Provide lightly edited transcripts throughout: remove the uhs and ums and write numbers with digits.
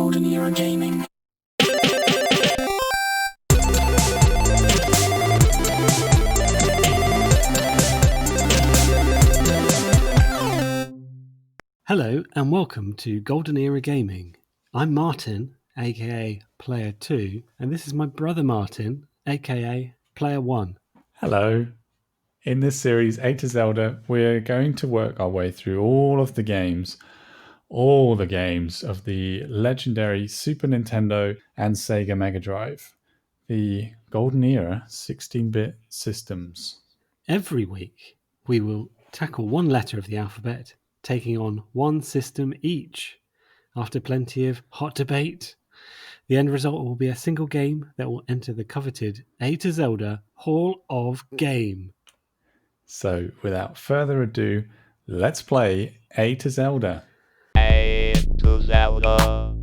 Golden Era Gaming. Hello and welcome to Golden Era Gaming. I'm Martin, aka Player 2, and this is my brother Martin, aka Player 1. Hello. In this series, A to Zelda, we're going to work our way through all the games of the legendary Super Nintendo and Sega Mega Drive, the Golden Era 16-bit systems. Every week, we will tackle one letter of the alphabet, taking on one system each. After plenty of hot debate, the end result will be a single game that will enter the coveted A to Zelda Hall of Game. So, without further ado, let's play A to Zelda. A to Zelda.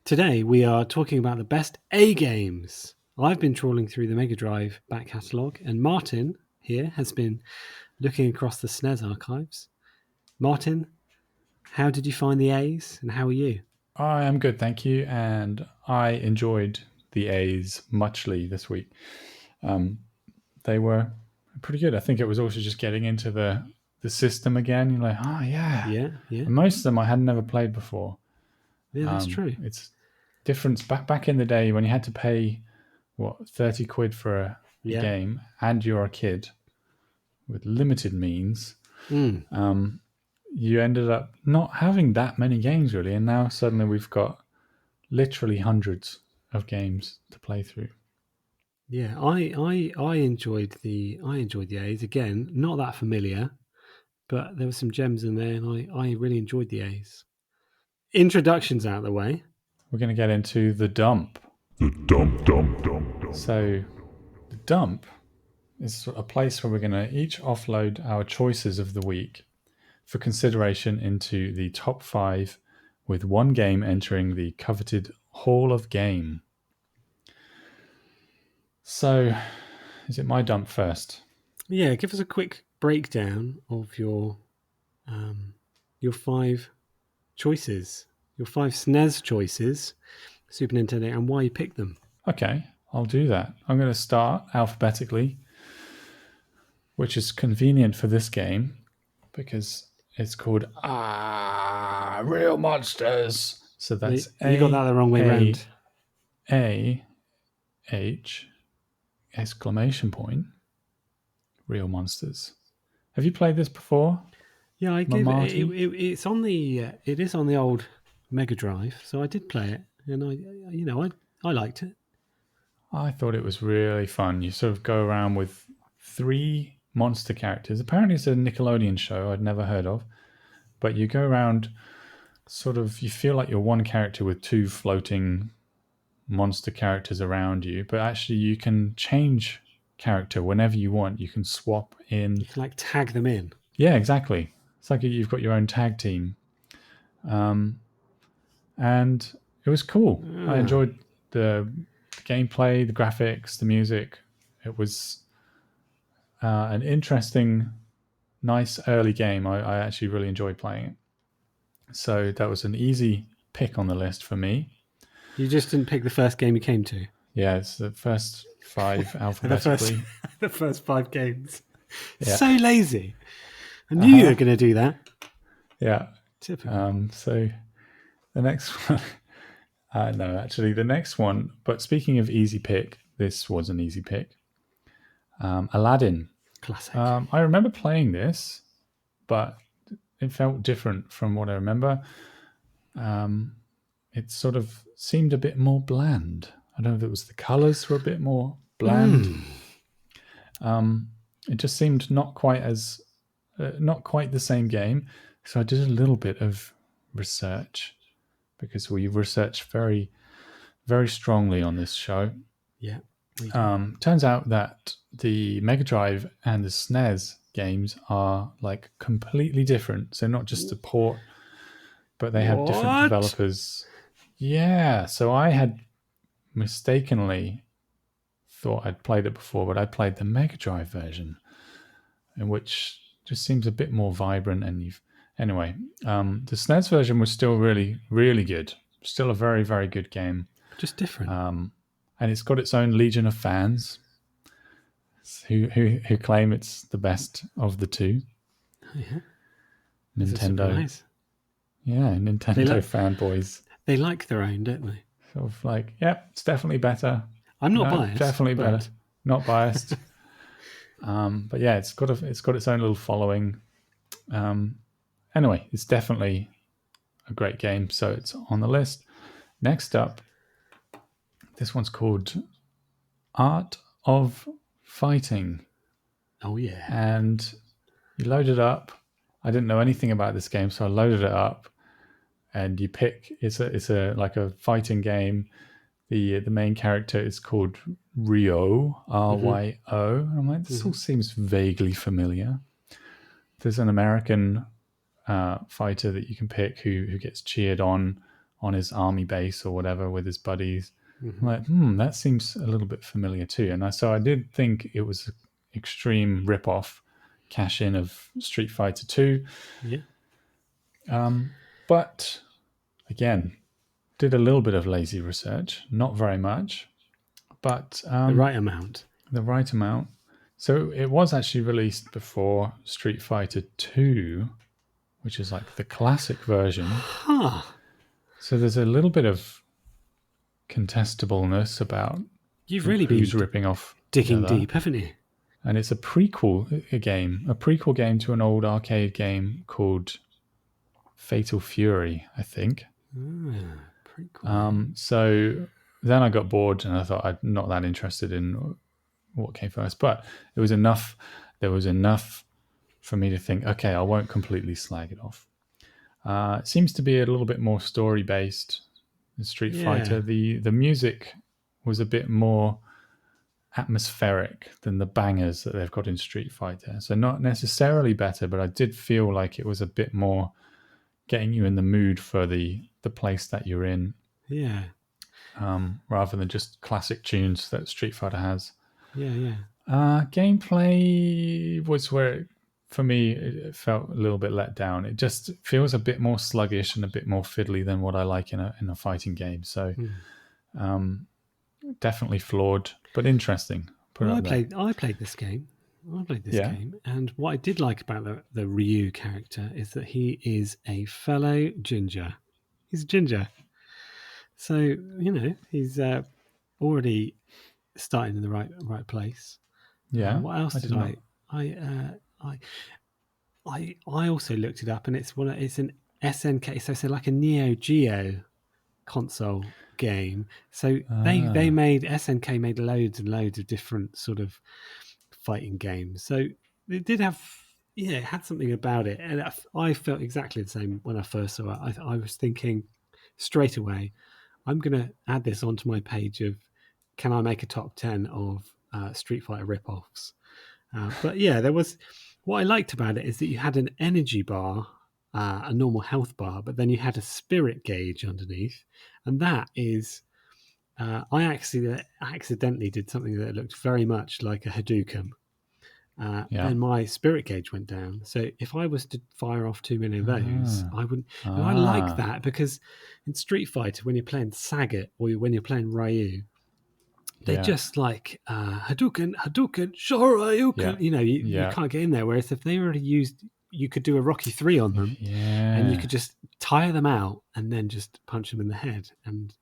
Today, we are talking about the best A games. I've been trawling through the Mega Drive back catalogue, and Martin here has been looking across the SNES archives. Martin, how did you find the A's, and how are you? I am good, thank you, and I enjoyed the A's muchly this week. They were pretty good. I think it was also just getting into the system again. You're like, oh yeah. Yeah. And most of them I had never played before. Yeah, that's true. It's different back in the day when you had to pay 30 quid for a game, and you're a kid with limited means. You ended up not having that many games really, and now suddenly we've got literally hundreds of games to play through. Yeah, I enjoyed the A's again. Not that familiar, but there were some gems in there, and I really enjoyed the A's. Introductions out of the way. We're going to get into the dump. The dump. So, the dump is a place where we're going to each offload our choices of the week for consideration into the top 5, with one game entering the coveted Hall of Game. So, is it my dump first? Yeah, give us a quick breakdown of your 5 choices, your 5 SNES choices, Super Nintendo, and why you picked them. Okay, I'll do that. I'm going to start alphabetically, which is convenient for this game because it's called Real Monsters. So that's you got that the wrong way round. A-H exclamation point. Real Monsters. Have you played this before? Yeah, I gave it. It's on the. It is on the old Mega Drive, so I did play it, and I liked it. I thought it was really fun. You sort of go around with 3 monster characters. Apparently, it's a Nickelodeon show I'd never heard of, but you go around. Sort of, you feel like you're one character with 2 floating monster characters around you, but actually you can change character whenever you want. You can swap in. You can tag them in. Yeah, exactly. It's like you've got your own tag team. And it was cool. I enjoyed the gameplay, the graphics, the music. It was an interesting, nice early game. I actually really enjoyed playing it. So that was an easy pick on the list for me. You just didn't pick the first game you came to? Yeah, it's the first 5 alphabetically. the first 5 games. Yeah. So lazy. I knew you were going to do that. Yeah. Typical. So the next one... no, actually the next one... But speaking of easy pick, this was an easy pick. Aladdin. Classic. I remember playing this, but it felt different from what I remember. It sort of seemed a bit more bland. I don't know if it was the colours were a bit more bland. It just seemed not quite the same game. So I did a little bit of research because we researched very, very strongly on this show. Yeah. Turns out that the Mega Drive and the SNES games are completely different. So not just a port, but they have different developers. Yeah. So I had mistakenly thought I'd played it before, but I played the Mega Drive version, in which just seems a bit more vibrant. And anyway, the SNES version was still really, really good. still a very, very good game. Just different. And it's got its own legion of fans who claim it's the best of the two. Oh, yeah. Nintendo. It's a surprise. Yeah, Nintendo fanboys. They like their own, don't they? Sort of like, yep, it's definitely better. I'm not biased. Definitely but... better. Not biased. But yeah, it's got its own little following. Anyway, it's definitely a great game, so it's on the list. Next up, this one's called Art of Fighting. Oh yeah. And you load it up. I didn't know anything about this game, so I loaded it up. And you pick. It's a like a fighting game. The main character is called Ryo, R-Y-O. I'm like, this all seems vaguely familiar. There's an American fighter that you can pick who gets cheered on his army base or whatever with his buddies. I'm like, that seems a little bit familiar too. And so I did think it was an extreme rip-off, cash-in of Street Fighter 2. Yeah. But again, did a little bit of lazy research, not very much, but The right amount. The right amount. So it was actually released before Street Fighter 2, which is like the classic version. Huh. So there's a little bit of contestableness about You've really who's been ripping off digging the other. deep, haven't you? And it's a prequel game to an old arcade game called Fatal Fury, I think. Pretty cool. So then I got bored and I thought I'm not that interested in what came first, but it was enough. There was enough for me to think, okay, I won't completely slag it off. It seems to be a little bit more story based in Street Fighter. The music was a bit more atmospheric than the bangers that they've got in Street Fighter. So not necessarily better, but I did feel like it was a bit more getting you in the mood for the place that you're in. Yeah. Rather than just classic tunes that Street Fighter has. Yeah. Gameplay was where, for me, it felt a little bit let down. It just feels a bit more sluggish and a bit more fiddly than what I like in a fighting game. So definitely flawed, but interesting. I played this game. Game, and what I did like about the Ryu character is that he is a fellow ginger. He's a ginger, so he's already starting in the right place. Yeah. What else did I also looked it up, and it's an SNK, so it's like a Neo Geo console game. So they made SNK made loads and loads of different sort of fighting games. So it did have, it had something about it, and I felt exactly the same when I first saw it. I was thinking straight away, I'm going to add this onto my page of, can I make a top 10 of Street Fighter rip-offs? But yeah, there was, what I liked about it is that you had an energy bar, a normal health bar, but then you had a spirit gauge underneath, and that is, I accidentally did something that looked very much like a Hadouken, and my spirit gauge went down. So if I was to fire off too many of those, I wouldn't. And I like that, because in Street Fighter, when you're playing Sagat or when you're playing Ryu, they're just like Hadouken, Shoryuken. You can't get in there. Whereas if they already used, you could do a Rocky 3 on them, and you could just tire them out and then just punch them in the head. And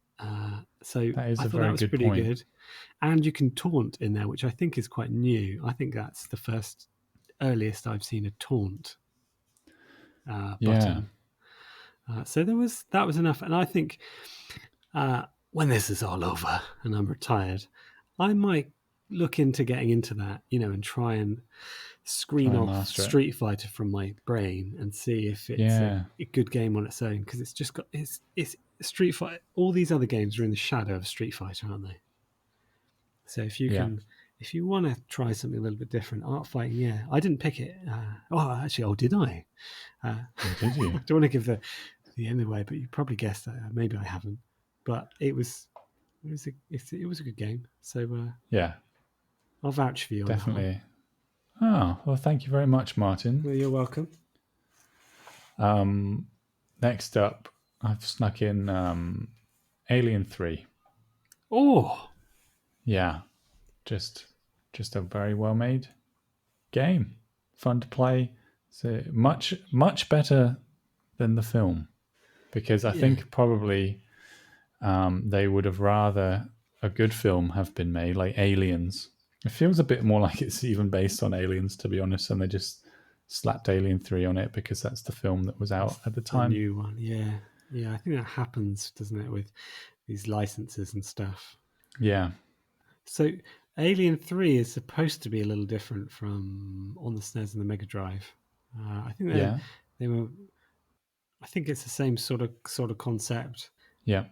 so I thought that was pretty good. And you can taunt in there, which I think is quite new. I think that's the earliest I've seen a taunt button. So that was enough. And I think when this is all over and I'm retired, I might look into getting into that, and try and screen off Street Fighter from my brain and see if it's a good game on its own, because it's just got it's Street Fighter. All these other games are in the shadow of Street Fighter, aren't they? So if you if you want to try something a little bit different, art fighting, I didn't pick it. Did I? Did you? I don't want to give the end away, but you probably guessed that. Maybe I haven't, but it was a good game. So I'll vouch for you. Definitely. Oh, well, thank you very much, Martin. Well, you're welcome. Next up, I've snuck in Alien 3. Oh, Yeah, just a very well made game, fun to play. So much better than the film, because I yeah. think probably they would have rather a good film have been made, like Aliens. It feels a bit more like it's even based on Aliens, to be honest, and they just slapped Alien 3 on it because that's the film that was out at the The time. new one, yeah. Yeah, I think that happens, doesn't it, with these licenses and stuff. Yeah, So Alien 3 is supposed to be a little different from on the SNES and the Mega Drive. I think yeah, they were. I think it's the same sort of concept, yeah.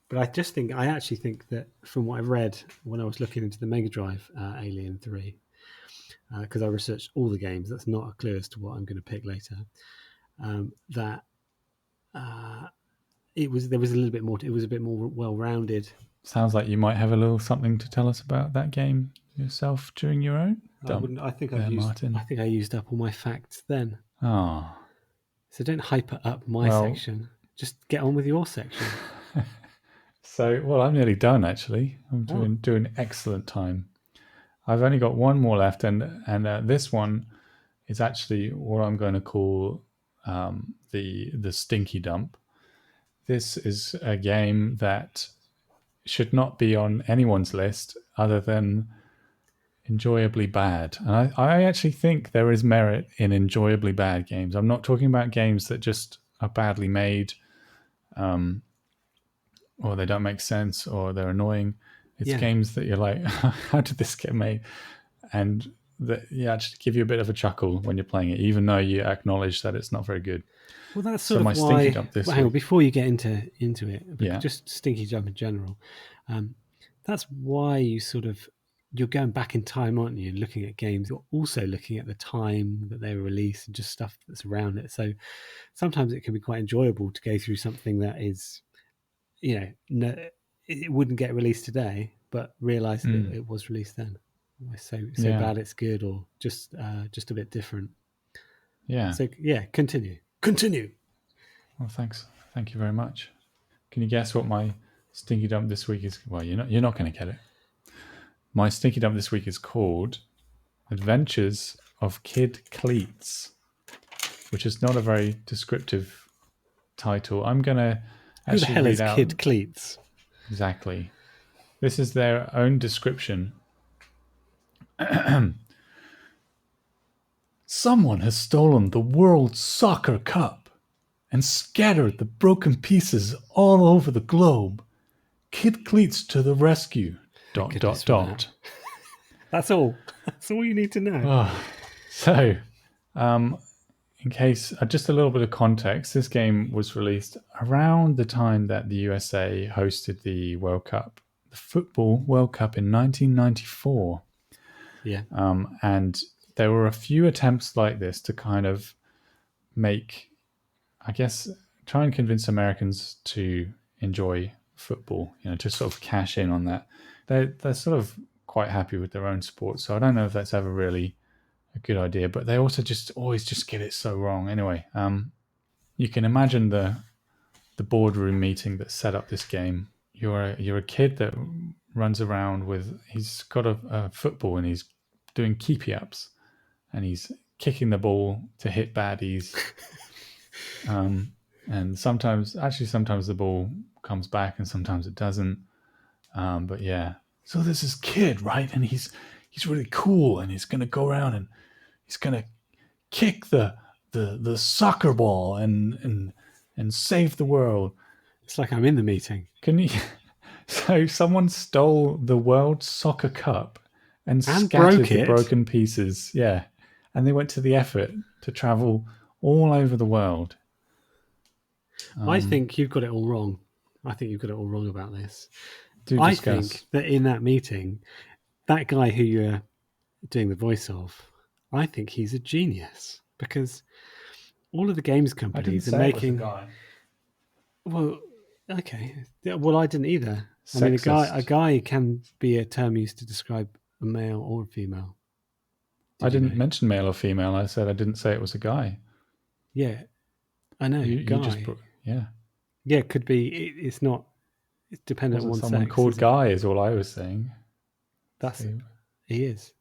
but I actually think that from what I read when I was looking into the Mega Drive Alien 3, because I researched all the games. That's not a clue as to what I'm going to pick later. That there was a little bit more. It was a bit more well-rounded. Sounds like you might have a little something to tell us about that game yourself during your own I wouldn't. I think there, Martin. I think I used up all my facts then. Oh, So don't hyper up my Well- section. Just get on with your section. so well, I'm nearly done actually. I'm doing excellent time. I've only got one more left, and this one is actually what I'm going to call the stinky dump. This is a game that should not be on anyone's list other than enjoyably bad. And I actually think there is merit in enjoyably bad games. I'm not talking about games that just are badly made, or they don't make sense, or they're annoying. It's Yeah. games that you're like, how did this get made? And that actually give you a bit of a chuckle when you're playing it, even though you acknowledge that it's not very good. Well, that's So sort my of stinky why. dump this Hang on, week- before you get into it, Yeah. just stinky jump in general. That's why you're going back in time, aren't you? Looking at games, you're also looking at the time that they were released and just stuff that's around it. So sometimes it can be quite enjoyable to go through something that is, no, it wouldn't get released today, but realize that it was released then. So Yeah. bad it's good, or just a bit different. Yeah. So yeah, continue. Well, thanks. Thank you very much. Can you guess what my stinky dump this week is? Well, you're not going to get it. My stinky dump this week is called Adventures of Kid Kleets, which is not a very descriptive title. I'm going to Who the actually hell read is out Kid Kleets? exactly. This is their own description. Someone has stolen the World Soccer Cup and scattered the broken pieces all over the globe. Kid Kleets to the rescue. ... Goodness for that. That's all. That's all you need to know. So, in case, just a little bit of context, this game was released around the time that the USA hosted the World Cup, the Football World Cup in 1994. Yeah. And there were a few attempts like this to kind of make, I guess, try and convince Americans to enjoy football, to sort of cash in on that. They're sort of quite happy with their own sport, so I don't know if that's ever really a good idea, but they also always get it so wrong. Anyway, you can imagine the boardroom meeting that set up this game. You're a kid that runs around he's got a football and he's doing keepy ups and he's kicking the ball to hit baddies. And sometimes the ball comes back and sometimes it doesn't. But yeah, so there's this kid, right? And he's really cool and he's going to go around and he's going to kick the soccer ball and save the world. It's like I'm in the meeting. Can you? So someone stole the World Soccer Cup and scattered broke the it. broken pieces. Yeah. And they went to the effort to travel all over the world. I think you've got it all wrong. I think you've got it all wrong about this. Do I discuss. think that in that meeting, that guy who you're doing the voice of, I think he's a genius because all of the games companies are making. Well, okay. Yeah, well, I didn't either. I mean, Sexist. a guy can be a term used to describe a male or a female. I didn't mention male or female. I said I didn't say it was a guy. Yeah, I know. You guy. just yeah. Yeah, it could be. It's not. It's dependent on Wasn't one someone sex. called is it? Guy is all I was saying. That's So he is.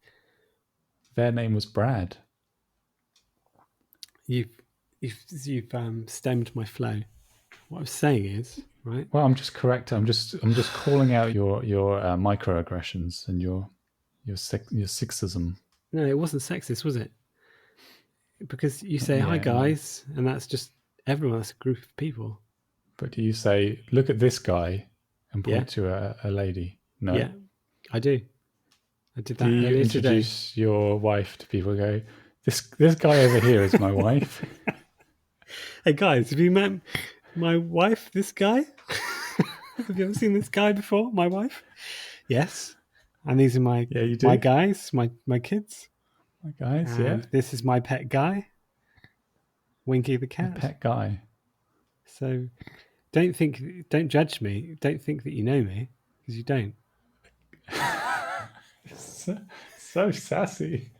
their name was Brad. You've stemmed my flow. What I was saying is right. Well, I'm just correct. I'm just calling out your microaggressions and your sexism. No, it wasn't sexist, was it? Because you say Yeah, hi it guys, and that's just everyone. That's a group of people. But do you say, look at this guy, and Yeah. point to a lady? No. Yeah, I do. I did that Do you earlier today. introduce your wife to people? Go, this guy over here is my wife. Hey guys, have you met my wife? This guy? Have you ever seen this guy before? My wife? Yes. And these are my Yeah, you do. my guys, my kids. My guys, And yeah. this is my pet guy, Winky the A cat. pet guy. So don't judge me. Don't think that you know me, because you don't. So sassy.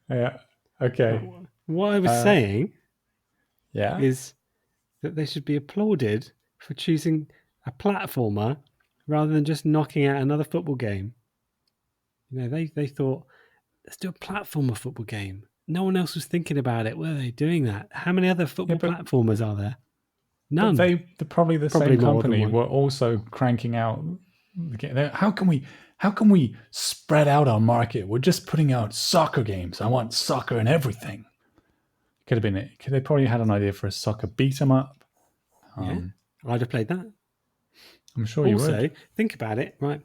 Yeah. Okay. What I was saying Yeah. is that they should be applauded for choosing a platformer rather than just knocking out another football game. You know, they thought, let's do a platformer football game. No one else was thinking about it. Were they doing that? How many other football platformers are there? None. But they're probably the Probably same more than company one. were also cranking out. How can we spread out our market? We're just putting out soccer games. I want soccer and everything. Could have been it. They probably had an idea for a soccer beat 'em up. Yeah, I'd have played that. I'm sure you would. Also, think about it, right?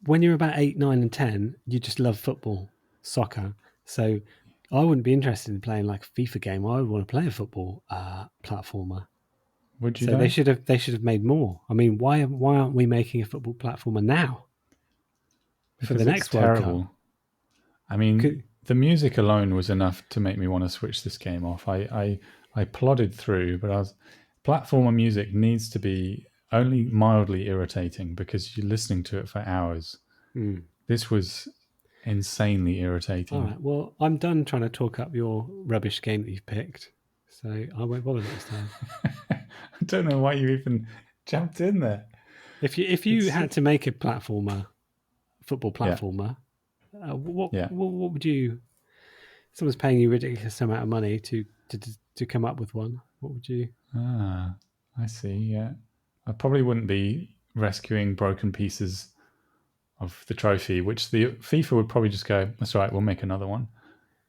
When you're about 8, 9, and 10, you just love football, soccer. So I wouldn't be interested in playing like a FIFA game. I would want to play a football platformer. Would you? So they should have made more. I mean, why aren't we making a football platformer now? Because for the next it's World terrible. Cup? I mean, the music alone was enough to make me want to switch this game off. I plodded through, but platformer music needs to be only mildly irritating because you're listening to it for hours. This was insanely irritating. All right, well, I'm done trying to talk up your rubbish game that you've picked, so I won't bother next time. I don't know why you even jumped in there. If you had to make a football platformer, what would you? Someone's paying you a ridiculous amount of money to come up with one. What would you? I see. Yeah, I probably wouldn't be rescuing broken pieces of the trophy, which the FIFA would probably just go, that's right, we'll make another one.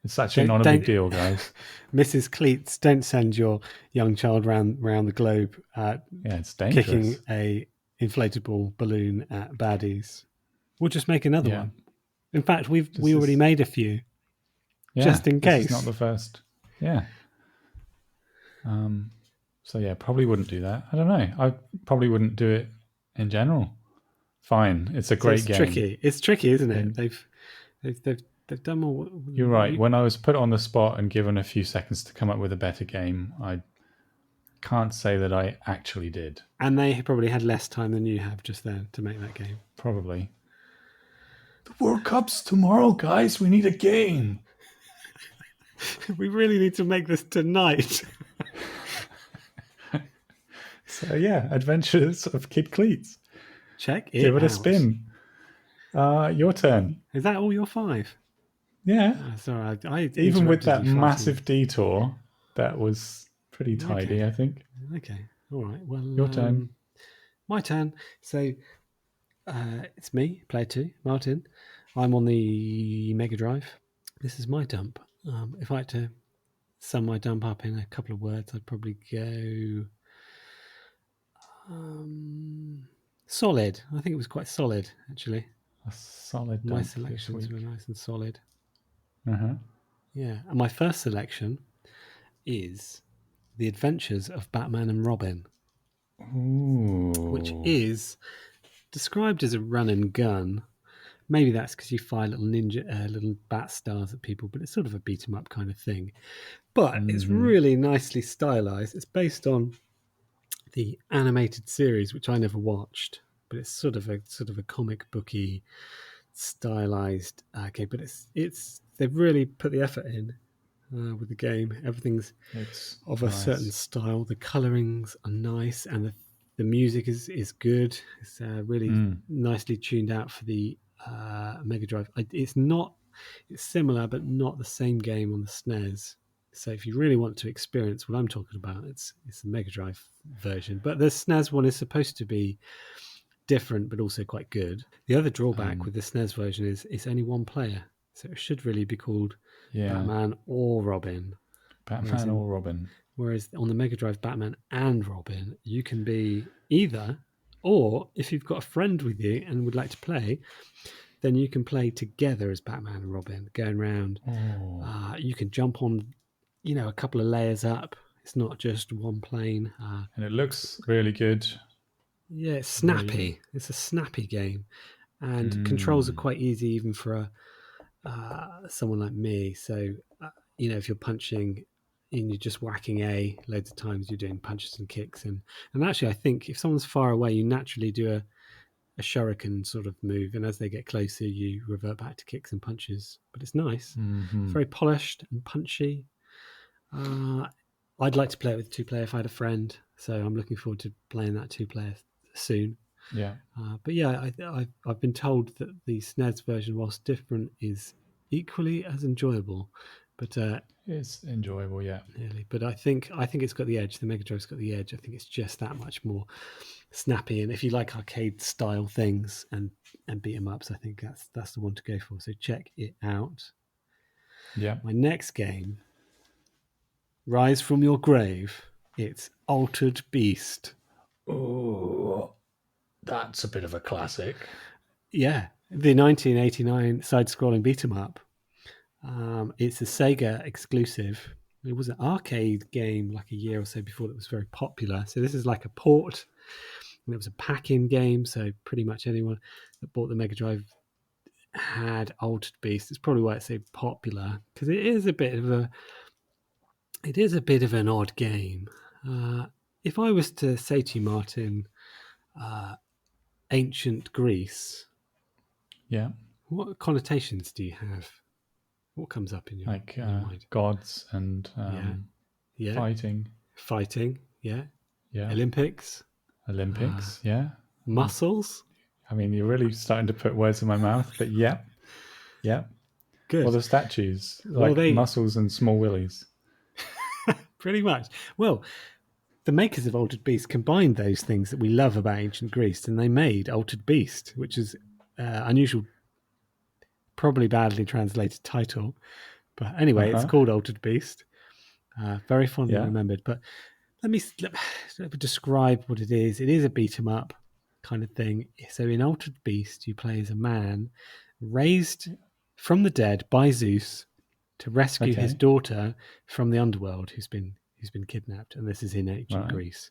It's actually not a big deal, guys. Mrs. Kleets, don't send your young child round the globe it's dangerous. kicking a inflatable balloon at baddies. We'll just make another one. In fact, we already made a few, just in case. This is not the first. Yeah. So yeah, probably wouldn't do that. I don't know. I probably wouldn't do it in general. Fine, it's a great game. Tricky. It's tricky, isn't it? They've done more. You're right. When I was put on the spot and given a few seconds to come up with a better game, I can't say that I actually did. And they probably had less time than you have just then to make that game. Probably. The World Cup's tomorrow, guys. We need a game. We really need to make this tonight. So yeah, Adventures of Kid Kleets. Check it Give it out. a spin. Your turn. Is that all your 5? Yeah. Sorry, I even with that interrupted you massive detour, that was pretty tidy, I think. Okay. All right. Well, your turn. My turn. So it's me, player 2, Martin. I'm on the Mega Drive. This is my dump. If I had to sum my dump up in a couple of words, I'd probably go solid. I think it was quite solid, actually. A solid dump. My selections were nice and solid. Uh-huh. Yeah. And my first selection is The Adventures of Batman and Robin. Ooh. Which is described as a run and gun. Maybe that's because you fire little bat stars at people, but it's sort of a beat 'em up kind of thing. But it's really nicely stylized. It's based on the animated series, which I never watched, but it's sort of a comic booky stylized game. But it's they've really put the effort in. with the game. Everything's It's of a certain style. The colorings are nice, and the music is good. It's really nicely tuned out for the Mega Drive. It's similar, but not the same game on the SNES. So if you really want to experience what I'm talking about, it's the Mega Drive version. But the SNES one is supposed to be different, but also quite good. The other drawback with the SNES version is it's only one player, so it should really be called Batman or Robin. Batman or Robin. Whereas on the Mega Drive, Batman and Robin, you can be either, or if you've got a friend with you and would like to play, then you can play together as Batman and Robin, going around. You can jump on, a couple of layers up. It's not just one plane. And it looks really good. Yeah, it's snappy. Really? It's a snappy game. And controls are quite easy even for someone like me. So, if you're punching and you're just whacking A loads of times, you're doing punches and kicks. And actually, I think if someone's far away, you naturally do a shuriken sort of move, and as they get closer you revert back to kicks and punches. But it's nice. It's very polished and punchy. I'd like to play it with 2-player if I had a friend, so I'm looking forward to playing that 2-player soon. But yeah, I've been told that the SNES version, whilst different, is equally as enjoyable. But it's enjoyable, yeah. Really. But I think it's got the edge. The Mega Drive's got the edge. I think it's just that much more snappy. And if you like arcade style things and beat 'em ups, I think that's the one to go for. So check it out. Yeah. My next game, Rise from Your Grave. It's Altered Beast. Oh, that's a bit of a classic. Yeah, the 1989 side-scrolling beat-em-up. It's a Sega exclusive. It was an arcade game like a year or so before that was very popular. So this is like a port, and it was a pack-in game. So pretty much anyone that bought the Mega Drive had Altered Beast. It's probably why it's so popular, because it is a bit of an odd game. If I was to say to you, Martin, ancient Greece, what connotations do you have? What comes up in your mind? Gods and fighting, yeah. Olympics, muscles. I mean, you're really starting to put words in my mouth, but yeah. Good. Well, the statues, muscles and small willies. Pretty much. Well, the makers of Altered Beast combined those things that we love about ancient Greece, and they made Altered Beast, which is unusual, probably badly translated title. But anyway, it's called Altered Beast. Very fondly remembered. But let me describe what it is. It is a beat-em-up kind of thing. So in Altered Beast, you play as a man raised from the dead by Zeus to rescue his daughter from the underworld, who's been kidnapped, and this is in ancient Greece.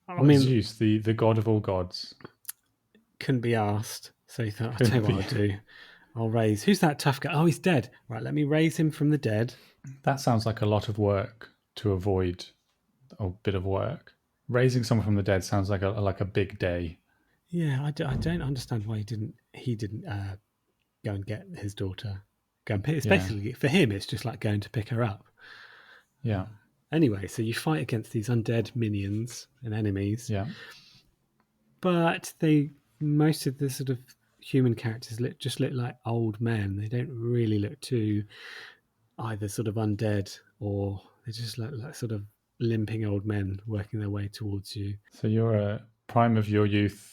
I mean, Zeus, the god of all gods, couldn't be asked. So he thought, I'll tell you what I'll do. I'll raise. Who's that tough guy? Oh, he's dead. Right, let me raise him from the dead. That sounds like a lot of work to avoid. A bit of work. Raising someone from the dead sounds like a big day. Yeah, I don't understand why he didn't go and get his daughter. It's basically, for him, it's just like going to pick her up. Yeah. Anyway, so you fight against these undead minions and enemies. Yeah. But most of the sort of human characters just look like old men. They don't really look too either sort of undead, or they just look like sort of limping old men working their way towards you. So you're a prime of your youth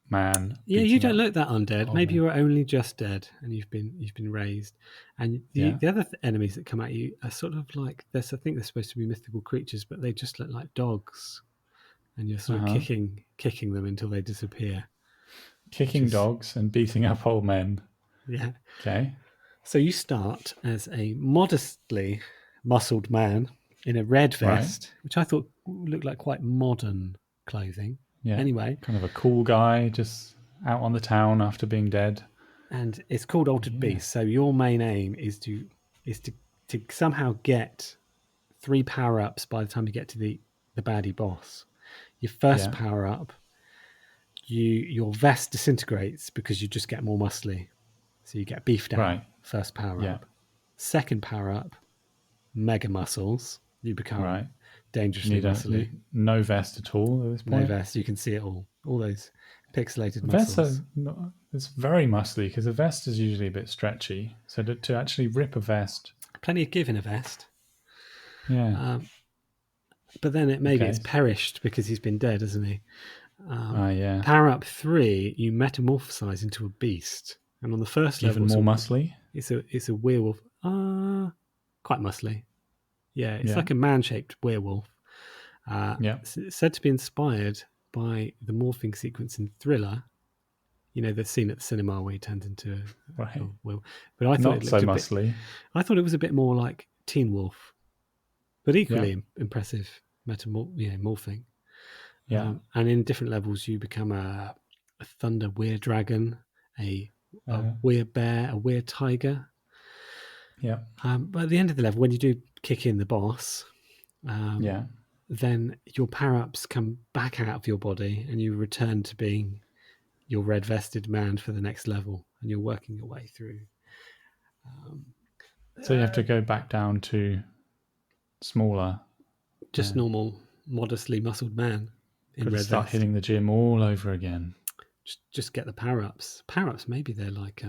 man. Yeah, you don't look that undead. Maybe you were only just dead and you've been raised. And the other enemies that come at you are sort of like this. I think they're supposed to be mythical creatures, but they just look like dogs, and you're sort of kicking them until they disappear. Kicking dogs and beating up old men. Yeah. Okay. So you start as a modestly muscled man in a red vest, which I thought looked like quite modern clothing. Yeah. Anyway, kind of a cool guy just out on the town after being dead. And it's called Altered Beast. So your main aim is to somehow get 3 power-ups by the time you get to the baddie boss. Your first power-up, your vest disintegrates because you just get more muscly. So you get beefed out. First power-up. Second power-up, mega muscles. You become Right. dangerously muscly. No vest at all at this No point. vest. You can see it all those pixelated Vests muscles. it's very muscly because a vest is usually a bit stretchy. So to actually rip a vest, Plenty of give in a vest. yeah. But then maybe Okay. it's perished because he's been dead, hasn't he? Yeah. Power up 3, you metamorphosize into a beast, and on the first level, Even more muscly. It's a werewolf. Quite muscly. Yeah, it's Yeah. like a man-shaped werewolf. Yeah. It's said to be inspired by the morphing sequence in Thriller. You know, the scene at the cinema where he turns into Right. a werewolf. But I thought Not it so looked muscly. I thought it was a bit more like Teen Wolf, but equally Yeah. impressive morphing. Yeah. And in different levels, you become a thunder weir dragon, a weir bear, a weir tiger. Yeah. But at the end of the level, when you do kick in the boss, then your power-ups come back out of your body and you return to being your red-vested man for the next level, and you're working your way through. So you have to go back down to smaller. Just normal, modestly muscled man in Got to red start vest. hitting the gym all over again. Just get the power-ups. Power-ups, maybe they're like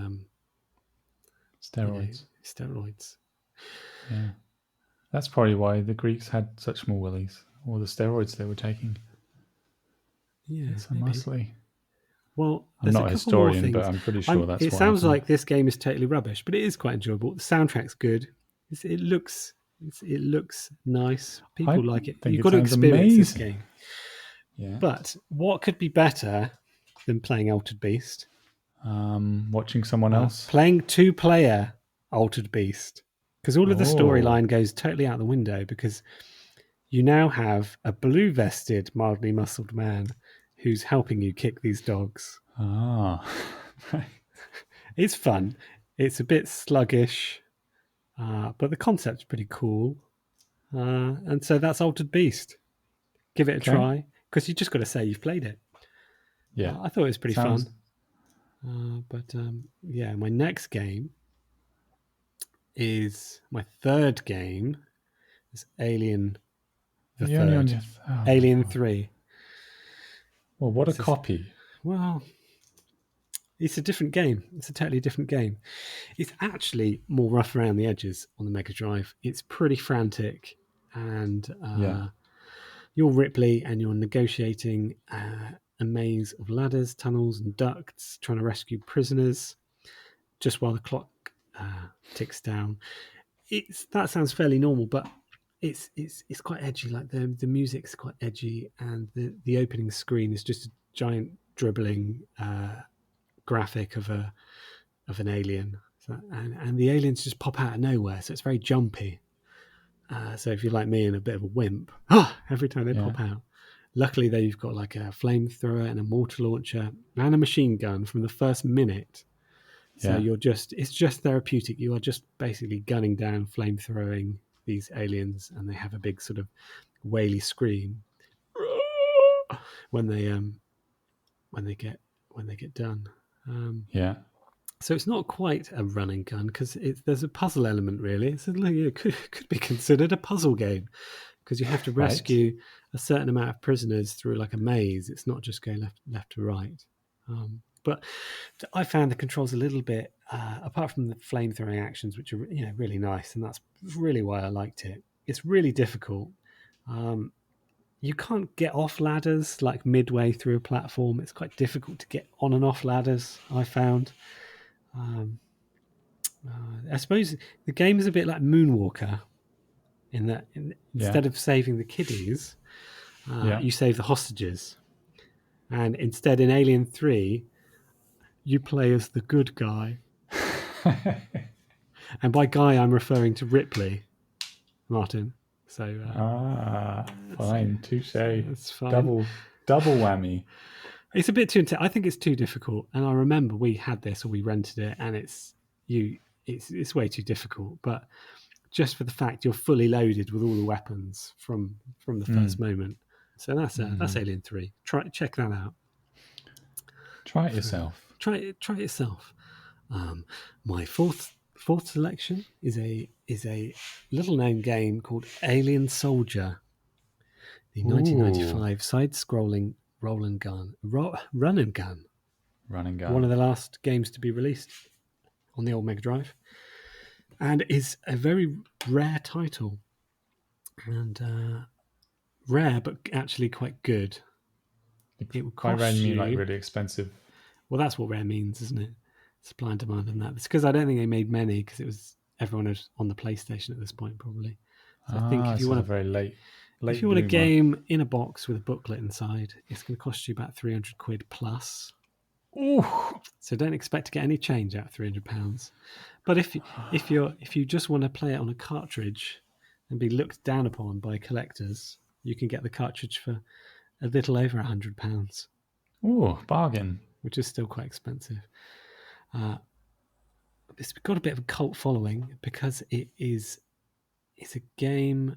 Steroids. Steroids. Yeah. That's probably why the Greeks had such small willies, or the steroids they were taking. Yeah, It's so maybe. muscly. Well, I'm not a historian, but I'm pretty sure that's it what sounds happened. like this game is totally rubbish, but it is quite enjoyable. The soundtrack's good. It looks nice. People like it. You've got to experience this game. Yeah. But what could be better than playing Altered Beast? Watching someone else. Playing 2-player Altered Beast. Because all of the storyline goes totally out the window because you now have a blue-vested, mildly muscled man who's helping you kick these dogs. Right. It's fun. It's a bit sluggish, but the concept's pretty cool. And so that's Altered Beast. Give it a try, because you just got to say you've played it. Yeah. I thought it was pretty fun. But my next game is my third game. Is Alien the Third. Alien 3. Well, what a copy. Well, it's a different game. It's a totally different game. It's actually more rough around the edges on the Mega Drive. It's pretty frantic, and you're Ripley, and you're negotiating a maze of ladders, tunnels, and ducts, trying to rescue prisoners, just while the clock ticks down. That sounds fairly normal, but it's quite edgy. Like the music's quite edgy, and the opening screen is just a giant dribbling graphic of an alien, and the aliens just pop out of nowhere, so it's very jumpy. So if you're like me and a bit of a wimp, every time they pop out. Luckily, though, you've got like a flamethrower and a mortar launcher and a machine gun from the first minute. So it's just therapeutic. You are just basically gunning down, flamethrowing these aliens, and they have a big sort of waily scream when they get done. So it's not quite a running gun because there's a puzzle element, really. It could be considered a puzzle game because you have to rescue a certain amount of prisoners through like a maze. It's not just going left to right. But I found the controls a little bit, apart from the flamethrowing actions, which are really nice, and that's really why I liked it. It's really difficult. You can't get off ladders like midway through a platform. It's quite difficult to get on and off ladders, I found. I suppose the game is a bit like Moonwalker in that instead of saving the kiddies, you save the hostages. And instead in Alien 3, you play as the good guy. And by guy, I'm referring to Ripley, Martin. So fine, touche. That's fine. Double whammy. It's a bit too intense. I think it's too difficult. And I remember we had this or we rented it, and it's way too difficult. But just for the fact you're fully loaded with all the weapons from the first moment. So that's Alien 3. Check that out. Try it yourself. Try it yourself. My fourth Fourth selection is a little known game called Alien Soldier, the 1995 side-scrolling run and gun. Run and gun. One of the last games to be released on the old Mega Drive, and is a very rare title, and rare but actually quite good. It would Quite cost rare, you mean you, like really expensive? well, that's what rare means, isn't it? Supply and demand and that. It's because I don't think they made many, because it was everyone was on the PlayStation at this point, probably. So I think if you want a very late if you want a bloomer. game in a box with a booklet inside, it's going to cost you about £300 plus. Ooh. So don't expect to get any change out of £300. But if you just want to play it on a cartridge and be looked down upon by collectors, you can get the cartridge for a little over £100, Ooh, bargain. which is still quite expensive. It's got a bit of a cult following because it's a game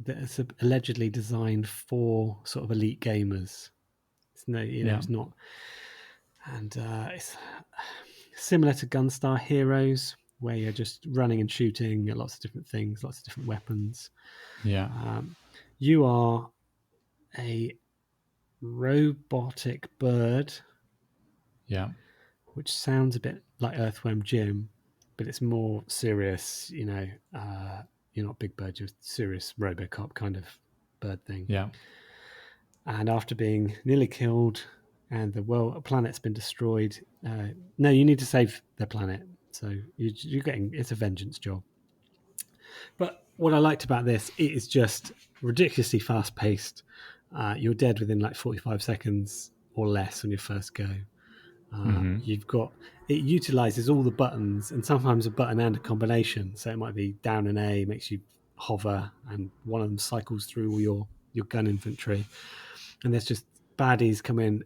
that is allegedly designed for sort of elite gamers. It's not, and it's similar to Gunstar Heroes, where you're just running and shooting at lots of different things, lots of different weapons. Yeah. You are a robotic bird. Yeah. Which sounds a bit like Earthworm Jim, but it's more serious. You're not Big Bird, you're serious RoboCop kind of bird thing. Yeah. And after being nearly killed and the planet's been destroyed, no, you need to save the planet. So it's a vengeance job. But what I liked about this, it is just ridiculously fast paced. You're dead within like 45 seconds or less on your first go. You've got, it utilizes all the buttons, and sometimes a button and a combination. So it might be down and A makes you hover, and one of them cycles through all your gun infantry, and there's just baddies come in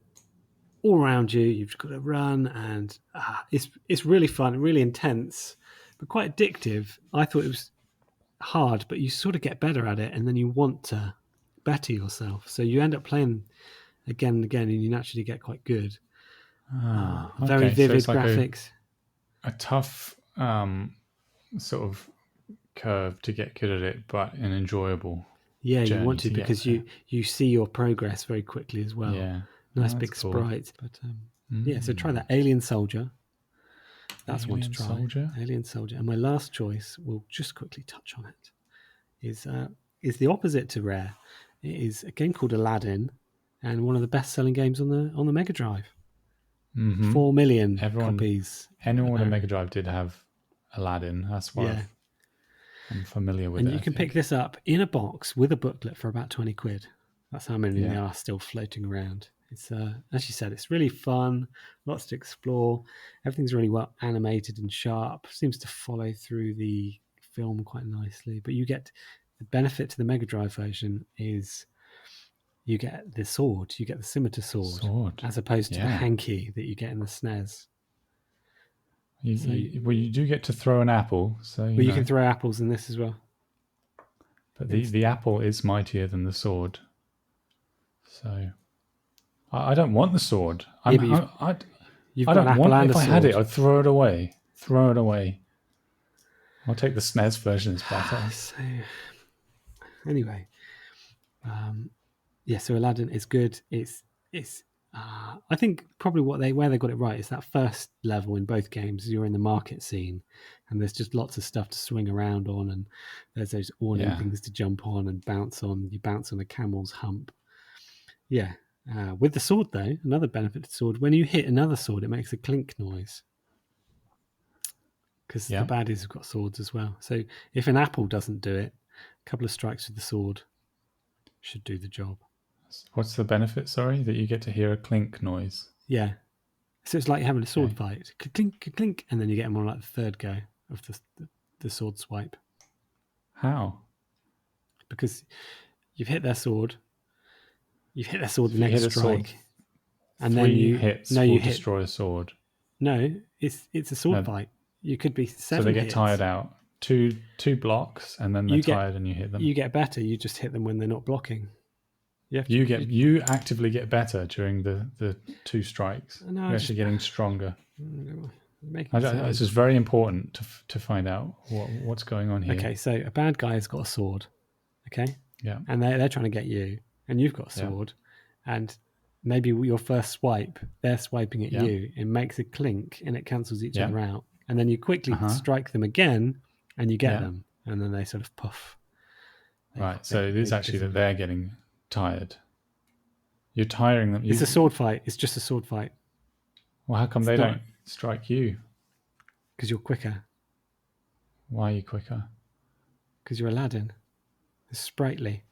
all around you. You've got to run, and it's really fun, really intense, but quite addictive. I thought it was hard, but you sort of get better at it, and then you want to better yourself, so you end up playing again and again, and you naturally get quite good. Very vivid so it's graphics. Like a tough sort of curve to get good at it, but an enjoyable. Yeah, journey you want to because you see your progress very quickly as well. Yeah, nice big cool. Sprites. But yeah, so try that. Alien Soldier. That's one to try. Alien Soldier. And my last choice, we'll just quickly touch on it, is the opposite to Rare. It is a game called Aladdin, and one of the best-selling games on the Mega Drive. 4 million copies. Anyone with a Mega Drive did have Aladdin. That's why I'm familiar with it. And you can pick this up in a box with a booklet for about £20. That's how many there are still floating around. It's as you said, it's really fun, lots to explore. Everything's really well animated and sharp. Seems to follow through the film quite nicely. But you get the benefit to the Mega Drive version is you get the sword, you get the scimitar sword. As opposed to the hanky that you get in the SNES. You do get to throw an apple. So you can throw apples in this as well. But the apple is mightier than the sword. So I don't want the sword. I don't want. If I had it, I'd throw it away. Throw it away. I'll take the SNES version. It's better. So, anyway, so Aladdin is good. It's I think probably where they got it right is that first level in both games. You're in the market scene, and there's just lots of stuff to swing around on, and there's those awning things to jump on and bounce on. You bounce on a camel's hump. Yeah. With the sword, though, another benefit to the sword, when you hit another sword, it makes a clink noise. Because the baddies have got swords as well. So if an apple doesn't do it, a couple of strikes with the sword should do the job. What's the benefit, that you get to hear a clink noise? Yeah. So it's like you're having a sword fight. Clink, clink, and then you get them on like the third go of the sword swipe. How? Because you've hit their sword. You've hit their sword the next strike. And then you destroy a sword. No, it's a sword fight. You could be 7 So they get hits. tired out. Two blocks, and then they're tired and you hit them. You get better. You just hit them when they're not blocking. You actively get better during the 2 strikes. You're actually getting stronger. It's just very important to find out what's going on here. Okay, so a bad guy has got a sword. Okay. Yeah. And they're trying to get you, and you've got a sword, and maybe your first swipe, they're swiping at you. It makes a clink, and it cancels each other out. And then you quickly strike them again, and you get them, and then they sort of puff. Right. So it is actually that they're getting tired. You're tiring them. It's a sword fight. It's just a sword fight. Well, how come they don't strike you? Because you're quicker. Why are you quicker? Because you're Aladdin. It's sprightly.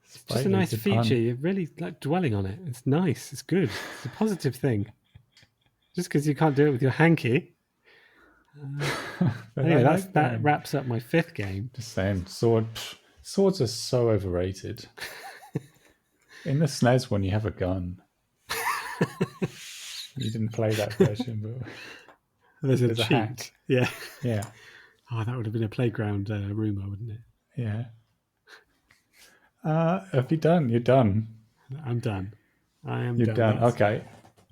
It's just a nice feature. You're really like dwelling on it. It's nice. It's good. It's a positive thing. Just because you can't do it with your hanky. Anyway, that wraps up my 5th game. Just saying, swords are so overrated. In the SNES one, you have a gun. You didn't play that version, but there's a cheat. Hack. Yeah. Oh, that would have been a playground rumor, wouldn't it? Yeah. Have you done? You're done. I'm done. I am You're done. Okay.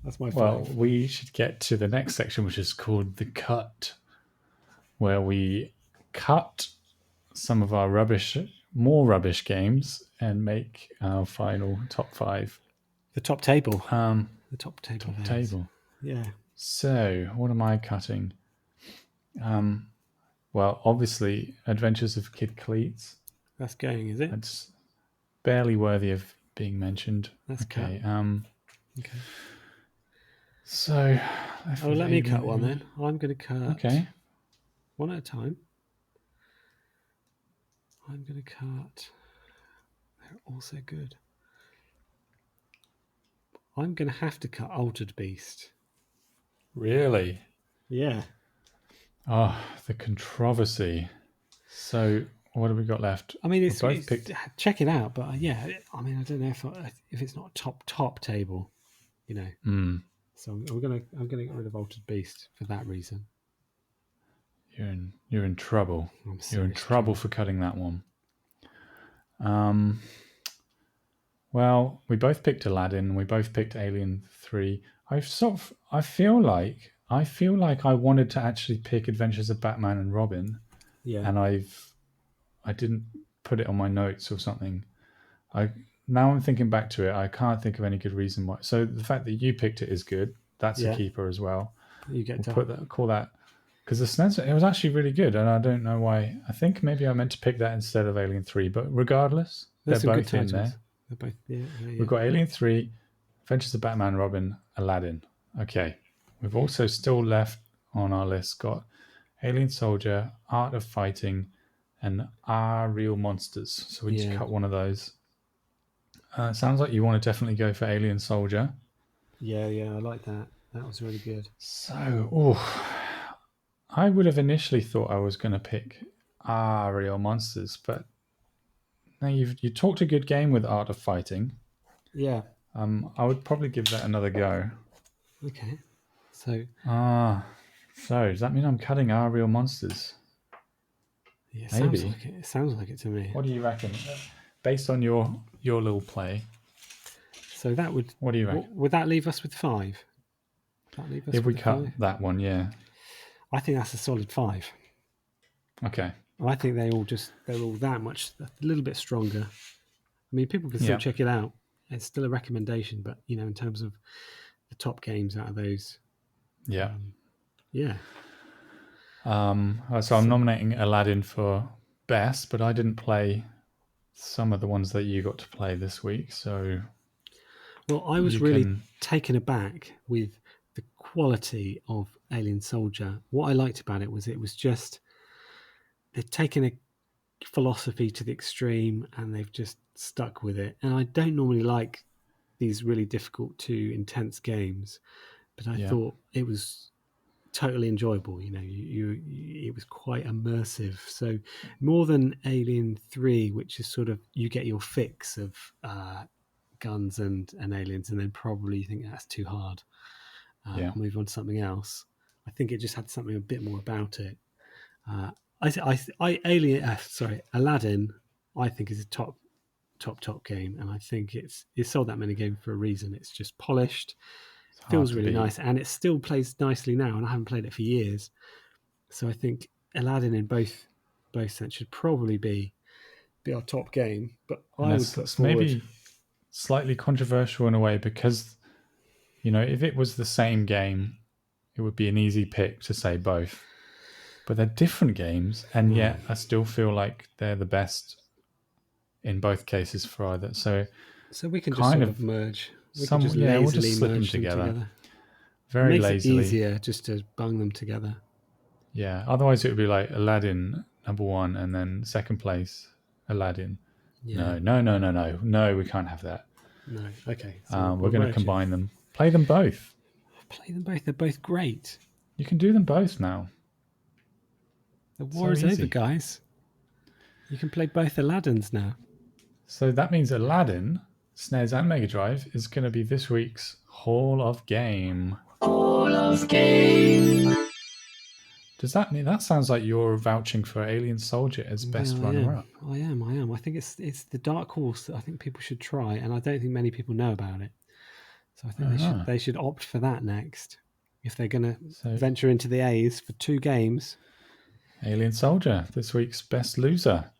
That's my 5. Well, we should get to the next section, which is called the cut, where we cut some of our more rubbish games and make our final top 5. The top table. The top table. Top table. Yeah. So, what am I cutting? Well, obviously, Adventures of Kid Kleets. That's going, is it? It's barely worthy of being mentioned. That's okay. Okay. So, let me cut one then. I'm going to cut one at a time. I'm going to cut. They're all so good. I'm going to have to cut Altered Beast. Really? Yeah. Oh, the controversy. So, what have we got left? I mean, check it out, but I mean, I don't know if it's not top table, you know. So I'm gonna get rid of Altered Beast for that reason. You're in trouble. You're in trouble for cutting that one. Well, we both picked Aladdin. We both picked Alien 3. I feel like I wanted to actually pick Adventures of Batman and Robin. Yeah. And I didn't put it on my notes or something. Now I'm thinking back to it, I can't think of any good reason why. So the fact that you picked it is good. That's a keeper as well. You get to call that, because the SNES, it was actually really good, and I don't know why. I think maybe I meant to pick that instead of Alien 3, but regardless, they're both in there. They're both, yeah. We've got Alien 3, Adventures of Batman, Robin, Aladdin. Okay. We've also still left on our list got Alien Soldier, Art of Fighting, and Aaagh Real Monsters. So we just cut one of those. Sounds like you want to definitely go for Alien Soldier. Yeah, I like that. That was really good. So, I would have initially thought I was going to pick Aaagh Real Monsters, but now you talked a good game with Art of Fighting. Yeah. I would probably give that another go. Okay. So does that mean I'm cutting Aaagh Real Monsters? Yeah, maybe. It sounds like it to me. What do you reckon? Based on your little play. So that would. What do you reckon? Would that leave us with 5? If we cut that one, yeah. I think that's a solid 5. Okay. I think they're all that much, a little bit stronger. I mean, people can still check it out. It's still a recommendation, but in terms of the top games out of those. Yeah. So I'm nominating Aladdin for best, but I didn't play some of the ones that you got to play this week. So, well, I was really taken aback with the quality of Alien Soldier. What I liked about it was just they've taken a philosophy to the extreme and they've just stuck with it. And I don't normally like these really difficult to intense games, but I thought it was totally enjoyable. It was quite immersive. So more than Alien 3, which is sort of you get your fix of guns and aliens, and then probably you think that's too hard. I'll move on to something else. I think it just had something a bit more about it. Aladdin, I think is a top game, and I think it's sold that many games for a reason. It's just polished. feels really nice, and it still plays nicely now. And I haven't played it for years, so I think Aladdin in both sense should probably be our top game. But And I would put that's forward maybe slightly controversial in a way because, if it was the same game, it would be an easy pick to say both. But they're different games, and yet I still feel like they're the best in both cases for either. So we can just sort of merge. We can just we'll just lazily slip them merge together. It Very makes lazily. it easier just to bung them together. Yeah, otherwise it would be like Aladdin number 1 and then second place Aladdin. Yeah. No, we can't have that. No, okay. So we're going to combine them. Play them both. Play them both. They're both great. You can do them both now. The war is over, guys. You can play both Aladdins now. So that means Aladdin, SNES and Mega Drive, is going to be this week's Hall of Game. Hall of Game. Does that mean that sounds like you're vouching for Alien Soldier as best runner-up? I am. I think it's the dark horse that I think people should try, and I don't think many people know about it. So I think they should opt for that next if they're going to venture into the A's for 2 games. Alien Soldier, this week's best loser.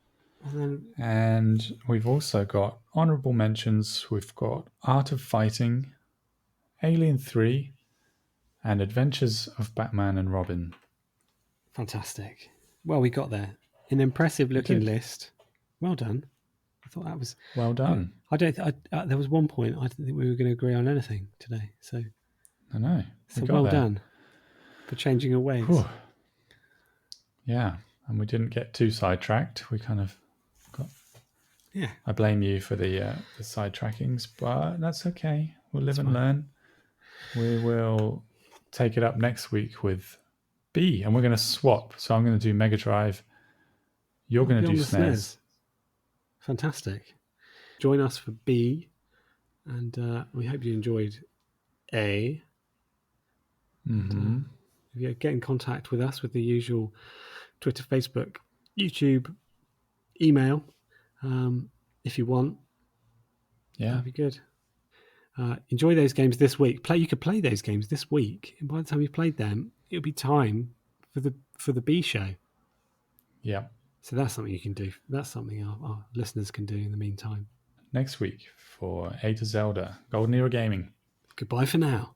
And we've also got honourable mentions. We've got Art of Fighting, Alien 3, and Adventures of Batman and Robin. Fantastic. Well, we got there. An impressive looking list. Well done. I thought that was well done. There was one point I didn't think we were going to agree on anything today. So I know. So well done for changing your ways. Whew. Yeah, and we didn't get too sidetracked. We kind of got. Yeah. I blame you for the sidetrackings, but that's okay. We'll live and learn. We will take it up next week with B, and we're going to swap. So I'm going to do Mega Drive. You're going to do SNES. Fantastic. Join us for B, and we hope you enjoyed A. Mm-hmm. If you get in contact with us with the usual Twitter, Facebook, YouTube, email, if you want. Yeah, that'd be good. Enjoy those games this week. You could play those games this week, and by the time you've played them, it'll be time for the B show. Yeah. So that's something you can do. That's something our listeners can do in the meantime. Next week for A to Zelda, Golden Era Gaming. Goodbye for now.